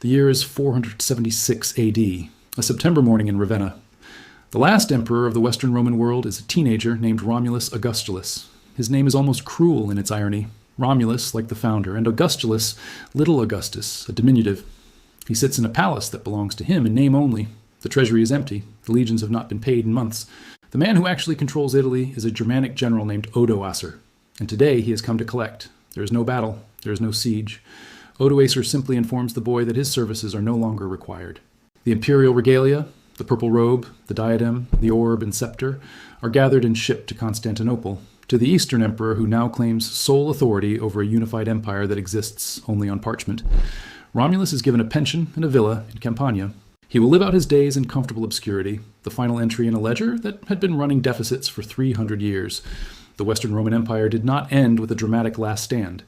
The year is 476 AD, a September morning in Ravenna. The last emperor of the Western Roman world is a teenager named Romulus Augustulus. His name is almost cruel in its irony. Romulus, like the founder, and Augustulus, little Augustus, a diminutive. He sits in a palace that belongs to him in name only. The treasury is empty. The legions have not been paid in months. The man who actually controls Italy is a Germanic general named Odoacer, and today he has come to collect. There is no battle. There is no siege. Odoacer simply informs the boy that his services are no longer required. The imperial regalia, the purple robe, the diadem, the orb, and scepter, are gathered and shipped to Constantinople, to the Eastern emperor who now claims sole authority over a unified empire that exists only on parchment. Romulus is given a pension and a villa in Campania. He will live out his days in comfortable obscurity, the final entry in a ledger that had been running deficits for 300 years. The Western Roman Empire did not end with a dramatic last stand.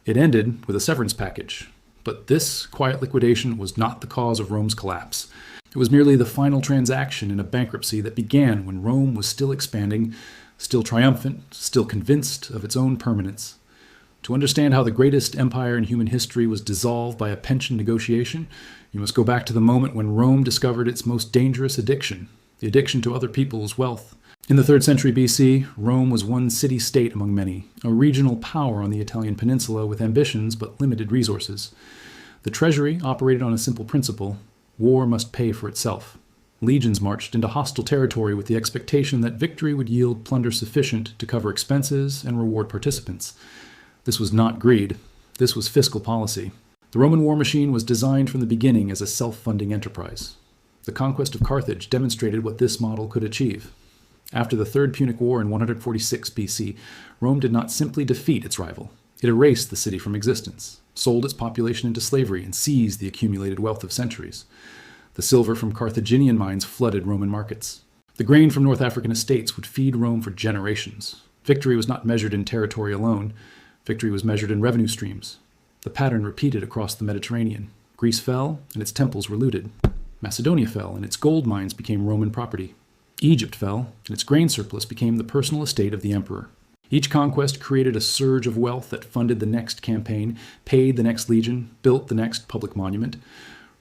It ended with a severance package. But this quiet liquidation was not the cause of Rome's collapse. It was merely the final transaction in a bankruptcy that began when Rome was still expanding, still triumphant, still convinced of its own permanence. To understand how the greatest empire in human history was dissolved by a pension negotiation, you must go back to the moment when Rome discovered its most dangerous addiction, the addiction to other people's wealth. In the 3rd century BC, Rome was one city-state among many, a regional power on the Italian peninsula with ambitions but limited resources. The treasury operated on a simple principle: war must pay for itself. Legions marched into hostile territory with the expectation that victory would yield plunder sufficient to cover expenses and reward participants. This was not greed. This was fiscal policy. The Roman war machine was designed from the beginning as a self-funding enterprise. The conquest of Carthage demonstrated what this model could achieve. After the Third Punic War in 146 BC, Rome did not simply defeat its rival. It erased the city from existence, sold its population into slavery, and seized the accumulated wealth of centuries. The silver from Carthaginian mines flooded Roman markets. The grain from North African estates would feed Rome for generations. Victory was not measured in territory alone. Victory was measured in revenue streams. The pattern repeated across the Mediterranean. Greece fell, and its temples were looted. Macedonia fell, and its gold mines became Roman property. Egypt fell, and its grain surplus became the personal estate of the emperor. Each conquest created a surge of wealth that funded the next campaign, paid the next legion, built the next public monument.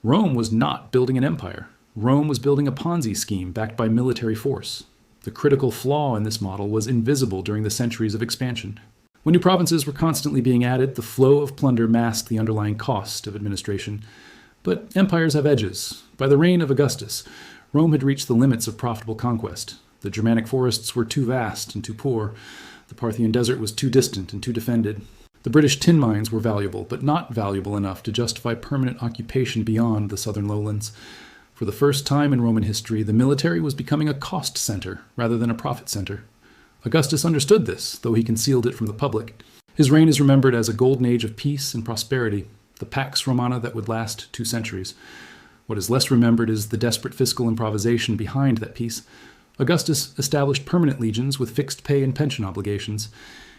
Rome was not building an empire. Rome was building a Ponzi scheme backed by military force. The critical flaw in this model was invisible during the centuries of expansion. When new provinces were constantly being added, the flow of plunder masked the underlying cost of administration. But empires have edges. By the reign of Augustus, Rome had reached the limits of profitable conquest. The Germanic forests were too vast and too poor. The Parthian desert was too distant and too defended. The British tin mines were valuable, but not valuable enough to justify permanent occupation beyond the southern lowlands. For the first time in Roman history, the military was becoming a cost center rather than a profit center. Augustus understood this, though he concealed it from the public. His reign is remembered as a golden age of peace and prosperity, the Pax Romana that would last 2 centuries. What is less remembered is the desperate fiscal improvisation behind that peace. Augustus established permanent legions with fixed pay and pension obligations.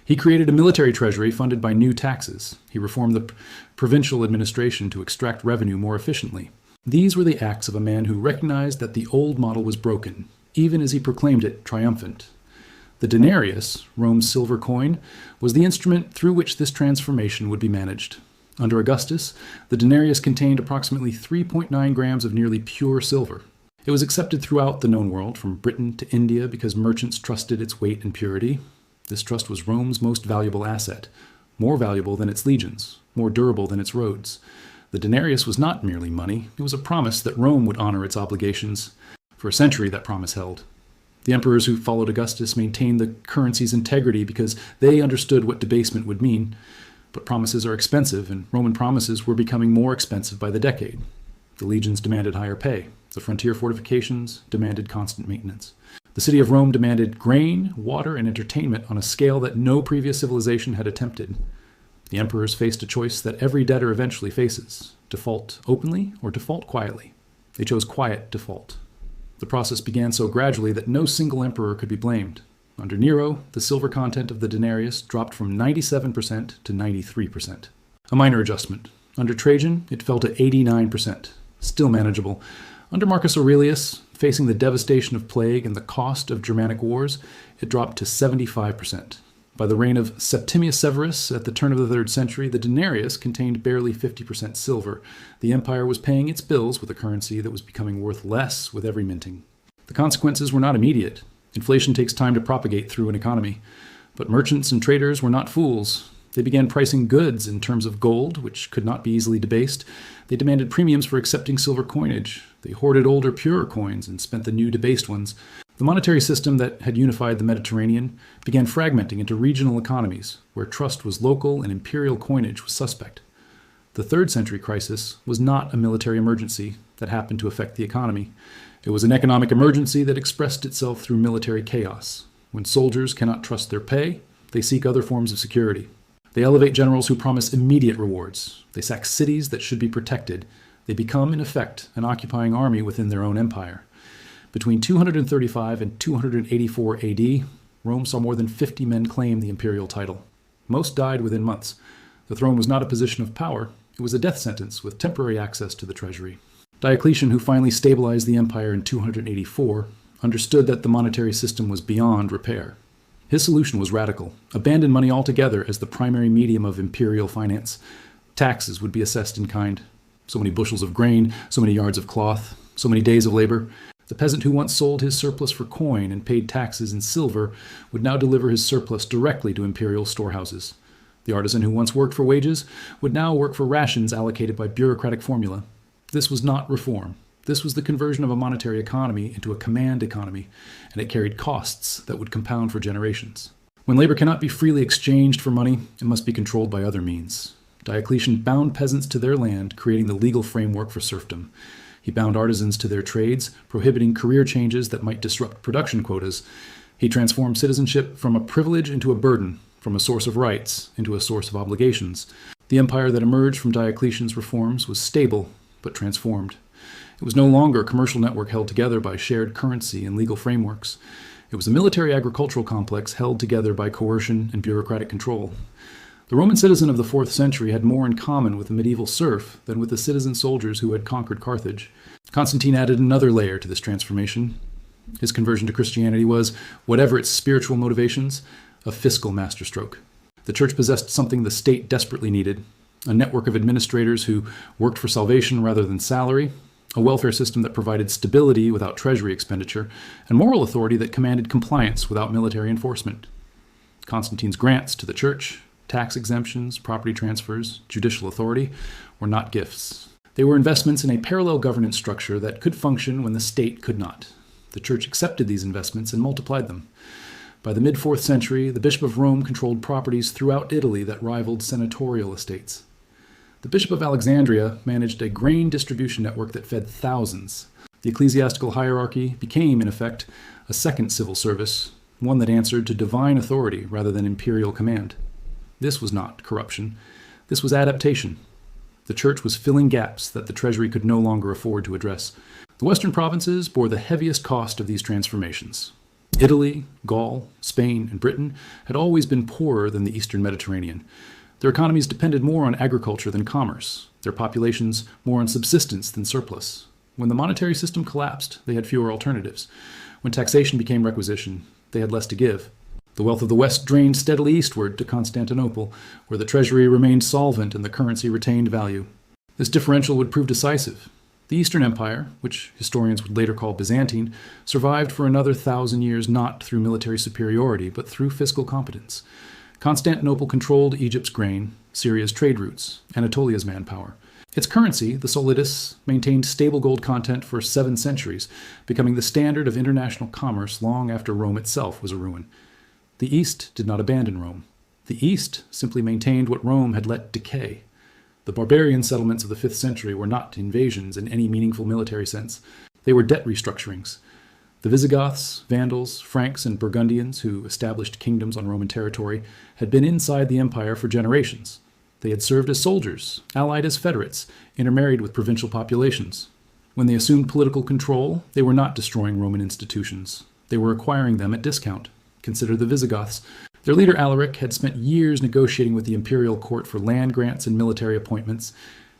He created a military treasury funded by new taxes. He reformed the provincial administration to extract revenue more efficiently. These were the acts of a man who recognized that the old model was broken, even as he proclaimed it triumphant. The denarius, Rome's silver coin, was the instrument through which this transformation would be managed. Under Augustus, the denarius contained approximately 3.9 grams of nearly pure silver. It was accepted throughout the known world, from Britain to India, because merchants trusted its weight and purity. This trust was Rome's most valuable asset, more valuable than its legions, more durable than its roads. The denarius was not merely money. It was a promise that Rome would honor its obligations. For a century, that promise held. The emperors who followed Augustus maintained the currency's integrity because they understood what debasement would mean. But promises are expensive, and Roman promises were becoming more expensive by the decade. The legions demanded higher pay. The frontier fortifications demanded constant maintenance. The city of Rome demanded grain, water, and entertainment on a scale that no previous civilization had attempted. The emperors faced a choice that every debtor eventually faces: default openly or default quietly. They chose quiet default. The process began so gradually that no single emperor could be blamed. Under Nero, the silver content of the denarius dropped from 97% to 93%. A minor adjustment. Under Trajan, it fell to 89%. Still manageable. Under Marcus Aurelius, facing the devastation of plague and the cost of Germanic wars, it dropped to 75%. By the reign of Septimius Severus at the turn of the 3rd century, the denarius contained barely 50% silver. The empire was paying its bills with a currency that was becoming worth less with every minting. The consequences were not immediate. Inflation takes time to propagate through an economy. But merchants and traders were not fools. They began pricing goods in terms of gold, which could not be easily debased. They demanded premiums for accepting silver coinage. They hoarded older, purer coins and spent the new debased ones. The monetary system that had unified the Mediterranean began fragmenting into regional economies, where trust was local and imperial coinage was suspect. The 3rd century crisis was not a military emergency that happened to affect the economy. It was an economic emergency that expressed itself through military chaos. When soldiers cannot trust their pay, they seek other forms of security. They elevate generals who promise immediate rewards. They sack cities that should be protected. They become, in effect, an occupying army within their own empire. Between 235 and 284 AD, Rome saw more than 50 men claim the imperial title. Most died within months. The throne was not a position of power. It was a death sentence with temporary access to the treasury. Diocletian, who finally stabilized the empire in 284, understood that the monetary system was beyond repair. His solution was radical: abandon money altogether as the primary medium of imperial finance. Taxes would be assessed in kind. So many bushels of grain, so many yards of cloth, so many days of labor. The peasant who once sold his surplus for coin and paid taxes in silver would now deliver his surplus directly to imperial storehouses. The artisan who once worked for wages would now work for rations allocated by bureaucratic formula. This was not reform. This was the conversion of a monetary economy into a command economy, and it carried costs that would compound for generations. When labor cannot be freely exchanged for money, it must be controlled by other means. Diocletian bound peasants to their land, creating the legal framework for serfdom. He bound artisans to their trades, prohibiting career changes that might disrupt production quotas. He transformed citizenship from a privilege into a burden, from a source of rights into a source of obligations. The empire that emerged from Diocletian's reforms was stable, but transformed. It was no longer a commercial network held together by shared currency and legal frameworks. It was a military-agricultural complex held together by coercion and bureaucratic control. The Roman citizen of the 4th century had more in common with the medieval serf than with the citizen soldiers who had conquered Carthage. Constantine added another layer to this transformation. His conversion to Christianity was, whatever its spiritual motivations, a fiscal masterstroke. The church possessed something the state desperately needed: a network of administrators who worked for salvation rather than salary, a welfare system that provided stability without treasury expenditure, and moral authority that commanded compliance without military enforcement. Constantine's grants to the church, tax exemptions, property transfers, judicial authority, were not gifts. They were investments in a parallel governance structure that could function when the state could not. The church accepted these investments and multiplied them. By the mid-4th century, the Bishop of Rome controlled properties throughout Italy that rivaled senatorial estates. The Bishop of Alexandria managed a grain distribution network that fed thousands. The ecclesiastical hierarchy became, in effect, a second civil service, one that answered to divine authority rather than imperial command. This was not corruption. This was adaptation. The church was filling gaps that the treasury could no longer afford to address. The western provinces bore the heaviest cost of these transformations. Italy, Gaul, Spain, and Britain had always been poorer than the eastern Mediterranean. Their economies depended more on agriculture than commerce, their populations more on subsistence than surplus. When the monetary system collapsed, they had fewer alternatives. When taxation became requisition, they had less to give. The wealth of the West drained steadily eastward to Constantinople, where the treasury remained solvent and the currency retained value. This differential would prove decisive. The Eastern Empire, which historians would later call Byzantine, survived for another 1,000 years not through military superiority, but through fiscal competence. Constantinople controlled Egypt's grain, Syria's trade routes, Anatolia's manpower. Its currency, the solidus, maintained stable gold content for 7 centuries, becoming the standard of international commerce long after Rome itself was a ruin. The East did not abandon Rome. The East simply maintained what Rome had let decay. The barbarian settlements of the 5th century were not invasions in any meaningful military sense. They were debt restructurings. The Visigoths, Vandals, Franks, and Burgundians, who established kingdoms on Roman territory, had been inside the empire for generations. They had served as soldiers, allied as federates, intermarried with provincial populations. When they assumed political control, they were not destroying Roman institutions. They were acquiring them at discount. Consider the Visigoths. Their leader Alaric had spent years negotiating with the imperial court for land grants and military appointments.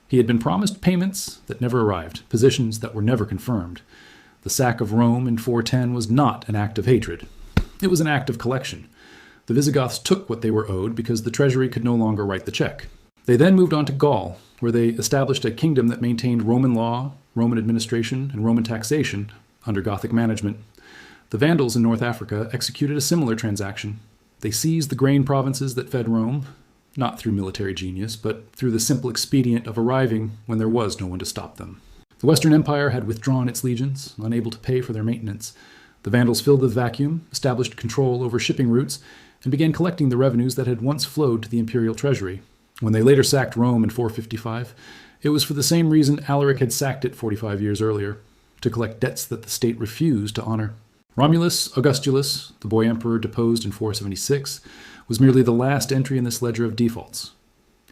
He had been promised payments that never arrived, positions that were never confirmed. The sack of Rome in 410 was not an act of hatred. It was an act of collection. The Visigoths took what they were owed because the treasury could no longer write the check. They then moved on to Gaul, where they established a kingdom that maintained Roman law, Roman administration, and Roman taxation under Gothic management. The Vandals in North Africa executed a similar transaction. They seized the grain provinces that fed Rome, not through military genius, but through the simple expedient of arriving when there was no one to stop them. The Western Empire had withdrawn its legions, unable to pay for their maintenance. The Vandals filled the vacuum, established control over shipping routes, and began collecting the revenues that had once flowed to the imperial treasury. When they later sacked Rome in 455, it was for the same reason Alaric had sacked it 45 years earlier, to collect debts that the state refused to honor. Romulus Augustulus, the boy emperor deposed in 476, was merely the last entry in this ledger of defaults.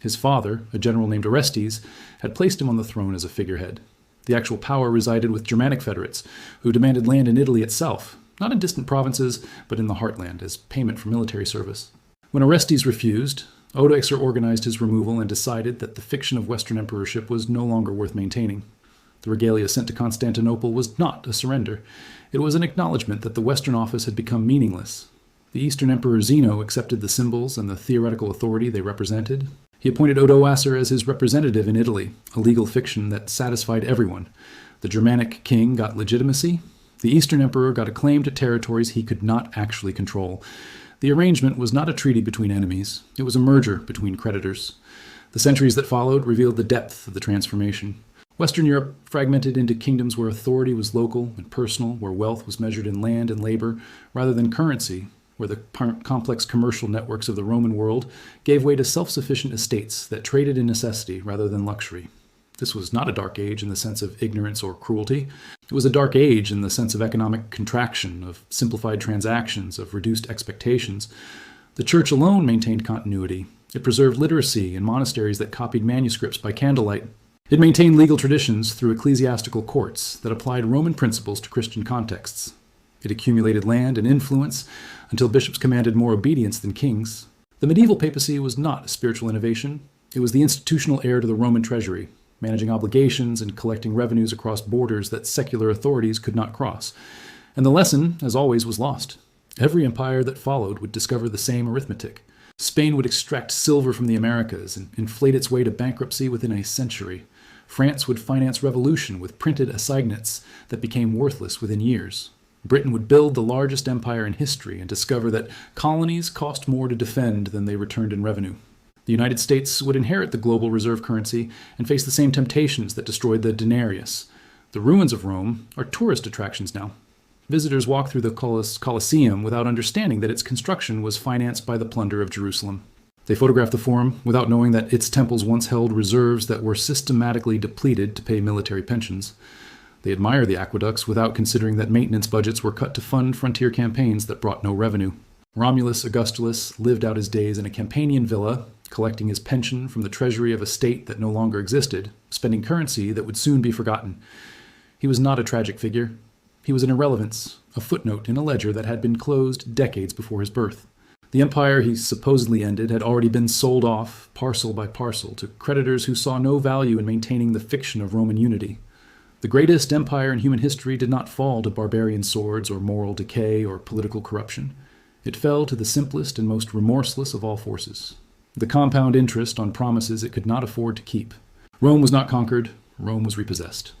His father, a general named Orestes, had placed him on the throne as a figurehead. The actual power resided with Germanic federates, who demanded land in Italy itself, not in distant provinces, but in the heartland, as payment for military service. When Orestes refused, Odoacer organized his removal and decided that the fiction of Western emperorship was no longer worth maintaining. The regalia sent to Constantinople was not a surrender. It was an acknowledgement that the Western office had become meaningless. The Eastern Emperor Zeno accepted the symbols and the theoretical authority they represented. He appointed Odoacer as his representative in Italy, a legal fiction that satisfied everyone. The Germanic king got legitimacy. The Eastern Emperor got a claim to territories he could not actually control. The arrangement was not a treaty between enemies. It was a merger between creditors. The centuries that followed revealed the depth of the transformation. Western Europe fragmented into kingdoms where authority was local and personal, where wealth was measured in land and labor rather than currency, where the complex commercial networks of the Roman world gave way to self-sufficient estates that traded in necessity rather than luxury. This was not a dark age in the sense of ignorance or cruelty. It was a dark age in the sense of economic contraction, of simplified transactions, of reduced expectations. The church alone maintained continuity. It preserved literacy in monasteries that copied manuscripts by candlelight. It maintained legal traditions through ecclesiastical courts that applied Roman principles to Christian contexts. It accumulated land and influence until bishops commanded more obedience than kings. The medieval papacy was not a spiritual innovation. It was the institutional heir to the Roman treasury, managing obligations and collecting revenues across borders that secular authorities could not cross. And the lesson, as always, was lost. Every empire that followed would discover the same arithmetic. Spain would extract silver from the Americas and inflate its way to bankruptcy within a century. France would finance revolution with printed assignats that became worthless within years. Britain would build the largest empire in history and discover that colonies cost more to defend than they returned in revenue. The United States would inherit the global reserve currency and face the same temptations that destroyed the denarius. The ruins of Rome are tourist attractions now. Visitors walk through the Colosseum without understanding that its construction was financed by the plunder of Jerusalem. They photograph the Forum without knowing that its temples once held reserves that were systematically depleted to pay military pensions. They admire the aqueducts without considering that maintenance budgets were cut to fund frontier campaigns that brought no revenue. Romulus Augustulus lived out his days in a Campanian villa, collecting his pension from the treasury of a state that no longer existed, spending currency that would soon be forgotten. He was not a tragic figure. He was an irrelevance, a footnote in a ledger that had been closed decades before his birth. The empire he supposedly ended had already been sold off, parcel by parcel, to creditors who saw no value in maintaining the fiction of Roman unity. The greatest empire in human history did not fall to barbarian swords or moral decay or political corruption. It fell to the simplest and most remorseless of all forces, the compound interest on promises it could not afford to keep. Rome was not conquered, Rome was repossessed.